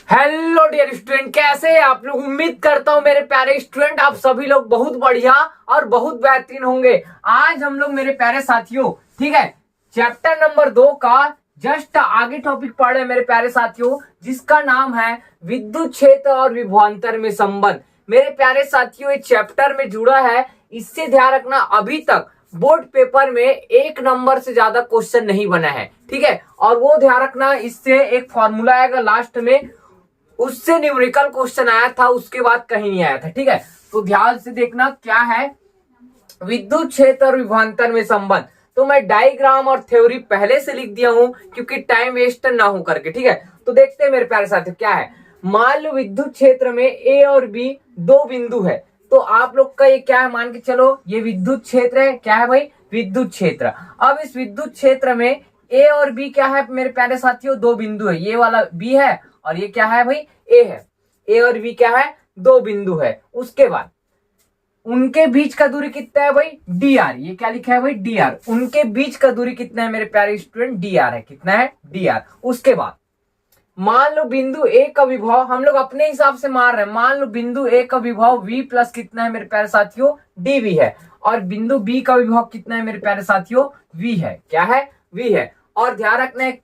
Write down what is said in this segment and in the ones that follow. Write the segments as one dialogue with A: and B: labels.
A: Hello dear student, कैसे हैं आप लोग। उम्मीद करता हूं मेरे प्यारे स्टूडेंट आप सभी लोग बहुत बढ़िया और बहुत बेहतरीन होंगे। आज हम लोग मेरे प्यारे साथियों, ठीक है, चैप्टर नंबर 2 का जस्ट आगे टॉपिक पढ़ रहे हैं मेरे प्यारे साथियों, जिसका नाम है विद्युत क्षेत्र और विभवांतर में संबंध। मेरे प्यारे साथियों, ये चैप्टर में जुड़ा है, इससे ध्यान रखना अभी तक बोर्ड पेपर में 1 नंबर से ज्यादा क्वेश्चन नहीं बना है, ठीक है। और वो ध्यान रखना, इससे एक फॉर्मूला आएगा लास्ट में, उससे न्यूमेरिकल क्वेश्चन आया था, उसके बाद कहीं नहीं आया था, ठीक है। तो ध्यान से देखना क्या है विद्युत क्षेत्र और विभवांतर में संबंध। तो मैं डायग्राम और थ्योरी पहले से लिख दिया हूं क्योंकि टाइम वेस्ट ना हो करके, ठीक है। तो देखते हैं मेरे प्यारे साथियों क्या है। मान लो विद्युत क्षेत्र में ए और बी दो बिंदु है, तो आप लोग का ये क्या है, मान के चलो ये विद्युत क्षेत्र है। क्या है भाई? विद्युत क्षेत्र। अब इस विद्युत क्षेत्र में ए और बी क्या है मेरे प्यारे साथियों? दो बिंदु है। ये वाला बी है और ये क्या है भाई? ए है। ए और बी क्या है? दो बिंदु है। उसके बाद उनके बीच का दूरी कितना है भाई? D R. ये क्या लिखा है भाई? D R. उनके बीच का दूरी कितना है मेरे प्यारे स्टूडेंट? डी आर है। कितना है? D R. उसके बाद मान लो बिंदु ए का विभव, हम लोग अपने हिसाब से मार रहे हैं, मान लो बिंदु ए का विभव v प्लस कितना है मेरे प्यारे साथियों? डीवी है। और बिंदु बी का विभव कितना है मेरे प्यारे साथियों? v है। क्या है? v है। और ध्यान रखना, एक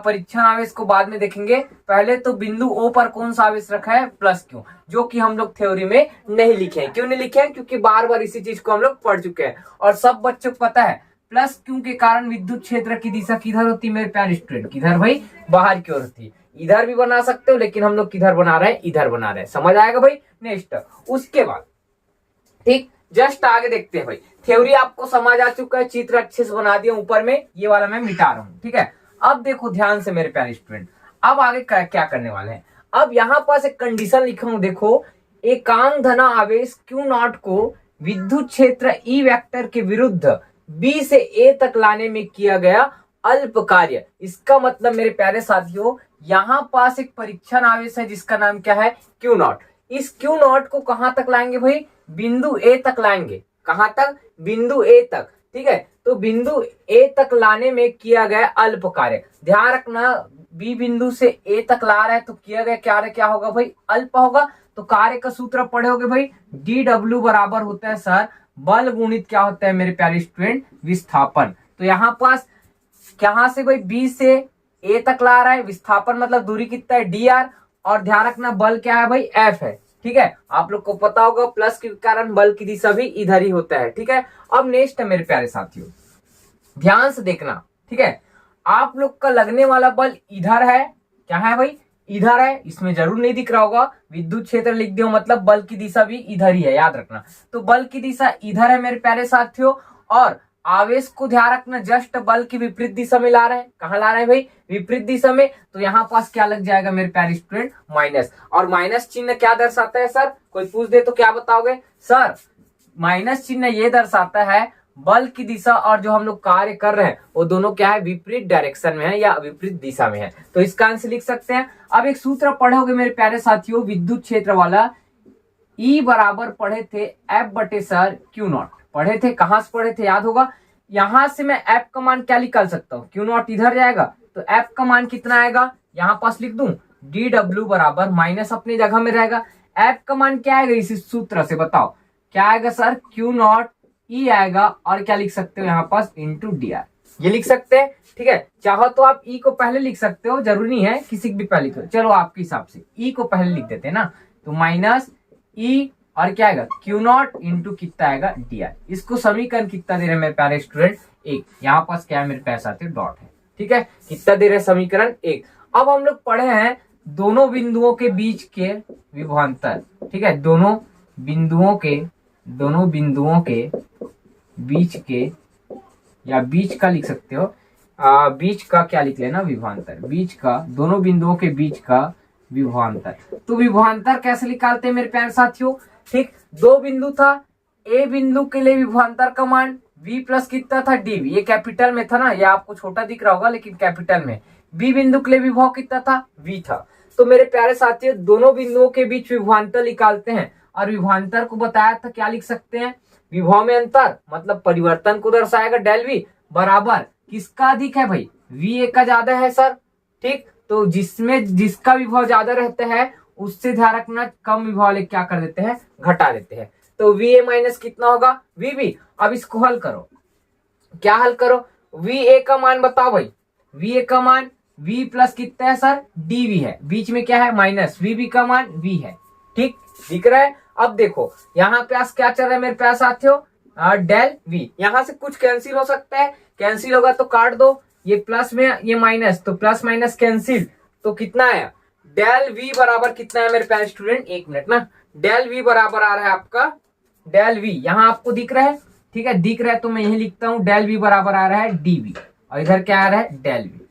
A: परीक्षण आवेश को बाद में देखेंगे, पहले तो बिंदु ओ पर कौन सा आवेश रखा है? प्लस क्यू, जो कि हम लोग थ्योरी में नहीं लिखे हैं। क्यों नहीं लिखे हैं? क्योंकि बार बार इसी चीज को हम लोग पढ़ चुके हैं और सब बच्चों को पता है प्लस क्यू के कारण विद्युत क्षेत्र की दिशा किधर होती है मेरे प्यारे स्टूडेंट? किधर भाई? बाहर की ओर होती है। इधर भी बना सकते हो, लेकिन हम लोग किधर बना रहे हैं? इधर बना रहे हैं। समझ आएगा भाई? नेक्स्ट उसके बाद ठीक जस्ट आगे देखते हैं भाई। थ्योरी आपको समझ आ चुका है, चित्र अच्छे से बना दिया ऊपर में, ये वाला मैं मिटा रहा हूं, ठीक है। अब देखो ध्यान से मेरे प्यारे स्टूडेंट, अब आगे क्या करने वाले हैं। अब यहाँ पास एक कंडीशन लिखा हूं, देखो, एकांक धना आवेश Q नॉट को विद्युत क्षेत्र E वेक्टर के विरुद्ध B से A तक लाने में किया गया अल्प कार्य। इसका मतलब मेरे प्यारे साथियों, यहाँ पास एक परीक्षण आवेश है जिसका नाम क्या है? Q not. इस Q नॉट को कहां तक लाएंगे भाई? बिंदु A तक लाएंगे। कहां तक? बिंदु A तक, ठीक है। तो बिंदु A तक लाने में किया गया अल्प कार्य। ध्यान रखना, B बिंदु से A तक ला रहा है तो किया गया कार्य क्या होगा भाई? अल्प होगा। तो कार्य का सूत्र पढ़े होगे भाई, DW बराबर होता है सर बल गुणित क्या होता है मेरे प्यारे स्टूडेंट? विस्थापन। तो यहाँ पास कहां से भाई? B से A तक ला रहा है, विस्थापन मतलब दूरी कितना है? DR। और ध्यान रखना बल क्या है भाई? F है, ठीक है। आप लोग को पता होगा प्लस के कारण बल की दिशा भी इधर ही होता है, ठीक है। अब नेक्स्ट है मेरे प्यारे साथियों, ध्यान से देखना, ठीक है। आप लोग का लगने वाला बल इधर है। क्या है भाई? इधर है। इसमें जरूर नहीं दिख रहा होगा, विद्युत क्षेत्र लिख दियो, मतलब बल की दिशा भी इधर ही है, याद रखना। तो बल की दिशा इधर है मेरे प्यारे साथियों, और आवेश को ध्यान रखना जस्ट बल की विपरीत दिशा में ला रहे हैं। कहां ला रहे हैं भाई? विपरीत दिशा में। तो यहाँ पास क्या लग जाएगा मेरे प्यारे स्टूडेंट? माइनस। और माइनस चिन्ह क्या दर्शाता है सर? कोई पूछ दे तो क्या बताओगे सर? माइनस चिन्ह ये दर्शाता है बल की दिशा और जो हम लोग कार्य कर रहे हैं वो दोनों क्या है? विपरीत डायरेक्शन में है या विपरीत दिशा में है। तो इसका आंसर लिख सकते हैं। अब एक सूत्र पढ़ोगे मेरे प्यारे साथियों विद्युत क्षेत्र वाला, E बराबर पढ़े थे F बटे सर Q नॉट। पढ़े थे, कहां से पढ़े थे? याद होगा। यहां से मैं F का मान क्या निकाल सकता हूँ? Q नॉट इधर जाएगा तो F का मान कितना आएगा? यहाँ पास लिख दूं DW बराबर माइनस अपनी जगह में रहेगा। F का मान क्या आएगा इस सूत्र से? बताओ क्या आएगा सर? Q नॉट E आएगा, और क्या लिख सकते हो यहाँ पास? Into DR। ये लिख सकते हैं, ठीक है। चाहो तो आप E को पहले लिख सकते हो, जरूरी नहीं है किसी भी पहले लिखो। चलो आपके हिसाब से E को पहले लिख देते हैं ना, तो माइनस E और क्या आएगा? Q नॉट इंटू कितना आएगा? DR। इसको समीकरण कितना दे रहे हैं मेरे प्यारे स्टूडेंट? 1। यहाँ पास क्या है मेरे प्यारे साथी? डॉट है, ठीक है। कितना दे रहे हैं समीकरण? 1। अब हम लोग पढ़े हैं दोनों बिंदुओं के बीच के विभवांतर, ठीक है। दोनों बिंदुओं के बीच के, या बीच का लिख सकते हो, बीच का क्या लिख लेना? विभवांतर। बीच का, दोनों बिंदुओं के बीच का विभवांतर। तो विभवांतर कैसे निकालते हैं मेरे प्यारे साथियों? ठीक, दो बिंदु था, ए बिंदु के लिए विभवांतर का मान V प्लस कितना था? DV। ये कैपिटल में था ना, ये आपको छोटा दिख रहा होगा लेकिन कैपिटल में। B बिंदु के लिए विभव कितना था? V था। तो मेरे प्यारे साथियों दोनों बिंदुओं के बीच विभवांतर निकालते हैं, और विभवांतर को बताया था क्या लिख सकते हैं? विभव में अंतर मतलब परिवर्तन को दर्शाएगा, डेल V बराबर किसका अधिक है भाई? VA का ज्यादा है सर, ठीक। तो जिसमें जिसका विभव ज्यादा रहता है उससे ध्यान रखना कम विभव वाले क्या कर देते हैं, घटा देते हैं। तो वी ए माइनस कितना होगा, वी बी। अब इसको हल करो, क्या हल करो, वी ए का मान बताओ भाई, वी ए का मान v प्लस कितना है सर, dv है, बीच में क्या है माइनस, vb का मान v है, ठीक दिख रहा है। अब देखो यहाँ पास क्या चल रहा है मेरे पास साथियों, डेल v, यहाँ से कुछ कैंसिल हो सकता है, कैंसिल होगा तो काट दो, ये प्लस में ये माइनस, तो प्लस माइनस कैंसिल, तो कितना है डेल v बराबर कितना है मेरे पास स्टूडेंट, एक मिनट ना, डेल v बराबर आ रहा है आपका, डेल v यहाँ आपको दिख रहा है, ठीक है दिख रहा है, तो मैं यही लिखता हूँ डेल v बराबर आ रहा है dv, और इधर क्या आ रहा है डेल v,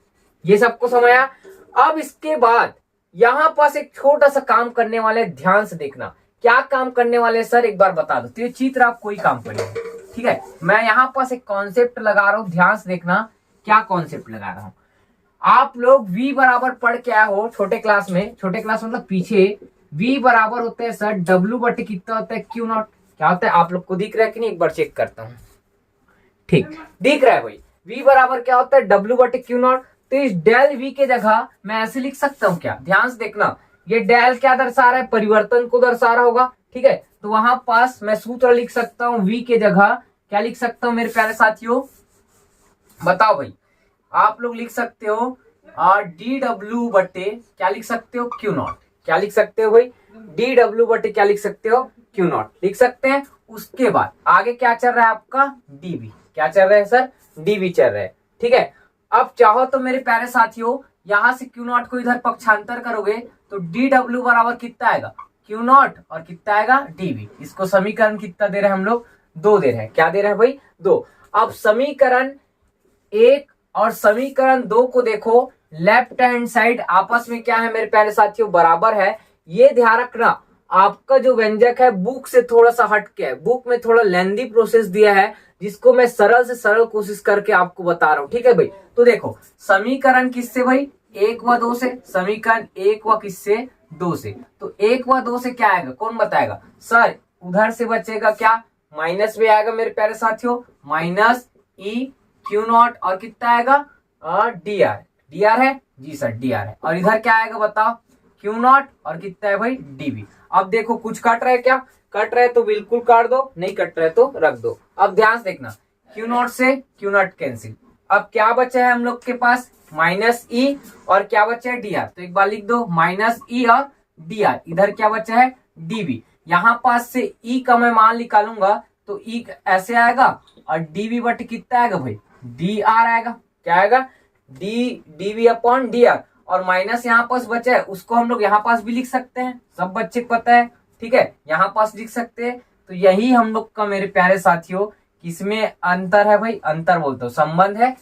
A: ये सबको समझाया। अब इसके बाद यहां पास एक छोटा सा काम करने वाले, ध्यान से देखना, क्या काम करने वाले सर एक बार बता दो, तो ये चित्र आप कोई काम करेंगे, ठीक है। मैं यहां पास एक कॉन्सेप्ट लगा रहा हूं, ध्यान से देखना क्या कॉन्सेप्ट लगा रहा हूं। आप लोग v बराबर पढ़ के आए हो छोटे क्लास में, छोटे क्लास मतलब पीछे, v बराबर होता है सर w बटे कितना होता है q नॉट, क्या होता है आप लोग को दिख रहा है कि नहीं, एक बार चेक करता हूं, ठीक दिख रहा है भाई, v बराबर क्या होता है w बटे q नॉट। तो इस डेल v के जगह मैं ऐसे लिख सकता हूं क्या, ध्यान से देखना, ये डेल क्या दर्शा रहा है, परिवर्तन को दर्शा रहा होगा, ठीक है। तो वहां पास मैं सूत्र लिख सकता हूं, v के जगह क्या लिख सकता हूं मेरे प्यारे साथियों, बताओ भाई, आप लोग लिख सकते हो dw बटे क्या लिख सकते हो q नॉट, क्या लिख सकते हो भाई, dw बटे क्या लिख सकते हो q नॉट लिख सकते हैं। उसके बाद आगे क्या चल रहा है आपका dv, क्या चल रहा है सर, dv चल रहा है, ठीक है। अब चाहो तो मेरे प्यारे साथियों यहां से q नॉट को इधर पक्षांतर करोगे तो dw बराबर कितना आएगा q नॉट, और कितना आएगा dv। इसको समीकरण कितना दे रहे हैं हम लोग, 2 दे रहे हैं, क्या दे रहे हैं भाई 2। अब समीकरण 1 और समीकरण 2 को देखो, लेफ्ट हैंड साइड आपस में क्या है मेरे प्यारे साथियों, बराबर है। ये ध्यान रखना आपका जो व्यंजक है बुक से थोड़ा सा हट के है, बुक में थोड़ा लेंदी प्रोसेस दिया है जिसको मैं सरल से सरल कोशिश करके आपको बता रहा हूं, ठीक है भाई। तो देखो समीकरण किससे भाई, 1 व 2 से, समीकरण 1 व किससे 2 से, तो 1 व 2 से क्या आएगा कौन बताएगा सर, उधर से बचेगा क्या माइनस में आएगा मेरे प्यारे साथियों, माइनस ई क्यू नॉट, और कितना आएगा डी आर, डी आर है जी सर डी आर है, और इधर क्या आएगा बताओ क्यू नॉट, और कितना है भाई डीबी। अब देखो कुछ कट रहा है क्या, कट रहा है तो बिल्कुल काट दो, नहीं कट रहा है तो रख दो। अब ध्यान से देखना क्यू नॉट से क्यू नॉट कैंसिल, अब क्या बचा है हम लोग के पास माइनस ई, और क्या बचा है डी आर, तो एक बार लिख दो माइनस ई और डी आर, इधर क्या बचा है डीबी। यहाँ पास से ई का मैं मान निकालूंगा तो ई ऐसे आएगा, और डीबी बटे कितना आएगा भाई डी आर आएगा, क्या आएगा डीबी अपॉन डी आर, और माइनस यहाँ पास बचा है उसको हम लोग यहाँ पास भी लिख सकते हैं, सब बच्चे को पता है, ठीक है यहाँ पास लिख सकते हैं। तो यही हम लोग का मेरे प्यारे साथियों किसमें अंतर है भाई, अंतर बोलते हो संबंध है,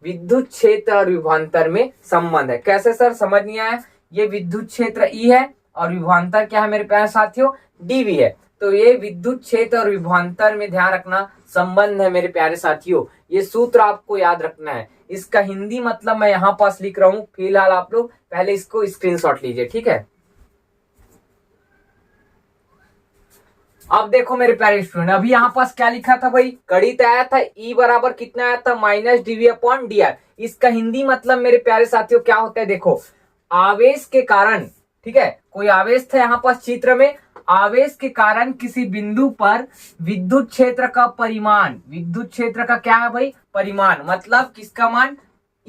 A: विद्युत क्षेत्र और विभवांतर में संबंध है। कैसे सर समझ नहीं आया, ये विद्युत क्षेत्र ई है और विभवांतर क्या है मेरे प्यारे साथियों डीवी है, तो ये विद्युत क्षेत्र और विभवांतर में ध्यान रखना संबंध है मेरे प्यारे साथियों। ये सूत्र आपको याद रखना है, इसका हिंदी मतलब मैं यहाँ पास लिख रहा हूं, फिलहाल आप लोग पहले इसको स्क्रीनशॉट लीजिए, ठीक है। अब देखो मेरे प्यारे स्टूडेंट, अभी यहाँ पास क्या लिखा था भाई, गणित आया था ई बराबर कितना आया था minus D V upon D R. इसका हिंदी मतलब मेरे प्यारे साथियों क्या होता है, देखो आवेश के कारण, ठीक है कोई आवेश था यहाँ पास चित्र में, आवेश के कारण किसी बिंदु पर विद्युत क्षेत्र का परिमाण, विद्युत क्षेत्र का क्या है भाई परिमाण, मतलब किसका मान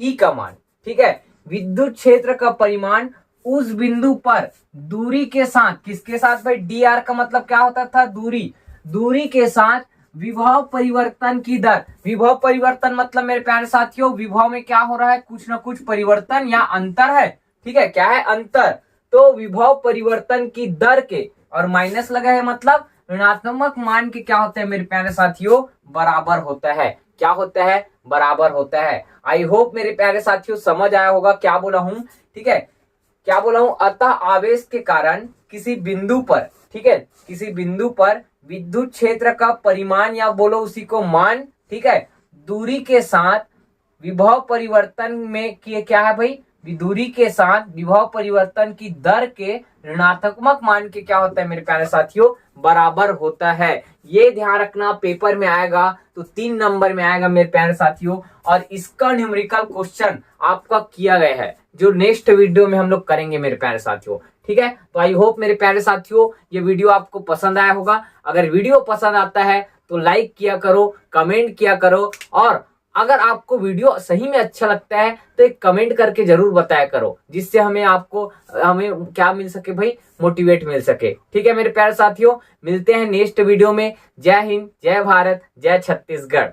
A: ई का मान, ठीक है विद्युत क्षेत्र का परिमाण उस बिंदु पर दूरी के साथ, किसके साथ भाई डी आर का मतलब क्या होता था दूरी, दूरी के साथ विभव परिवर्तन की दर, विभव परिवर्तन मतलब मेरे प्यारे साथियों विभव में क्या हो रहा है कुछ ना कुछ परिवर्तन या अंतर है, ठीक है क्या है अंतर, तो विभव परिवर्तन की दर के, और माइनस लगा है मतलब ऋणात्मक मान के क्या होता है मेरे प्यारे साथियों बराबर होता है, क्या होता है बराबर होता है। आई होप मेरे प्यारे साथियों समझ आया होगा क्या बोला हूं, ठीक है क्या बोला हूं, अतः आवेश के कारण किसी बिंदु पर, ठीक है किसी बिंदु पर विद्युत क्षेत्र का परिमाण या बोलो उसी को मान, ठीक है दूरी के साथ विभव परिवर्तन में क्या है भाई दूरी के साथ विभव परिवर्तन की दर के ऋणात्मक मान के क्या होता है मेरे प्यारे साथियों बराबर होता है। ये ध्यान रखना पेपर में आएगा तो 3 नंबर में आएगा मेरे प्यारे साथियों, और इसका न्यूमेरिकल क्वेश्चन आपका किया गया है, जो नेक्स्ट वीडियो में हम लोग करेंगे मेरे प्यारे साथियों। ठीक है, तो आई होप मेरे प्यारे साथियों ये वीडियो आपको पसंद आया होगा। अगर वीडियो पसंद आता है तो लाइक किया करो, कमेंट किया करो, और अगर आपको वीडियो सही में अच्छा लगता है तो एक कमेंट करके जरूर बताया करो, जिससे हमें क्या मिल सके भाई, मोटिवेट मिल सके। ठीक है मेरे प्यारे साथियों, मिलते हैं नेक्स्ट वीडियो में। जय हिंद, जय भारत, जय छत्तीसगढ़।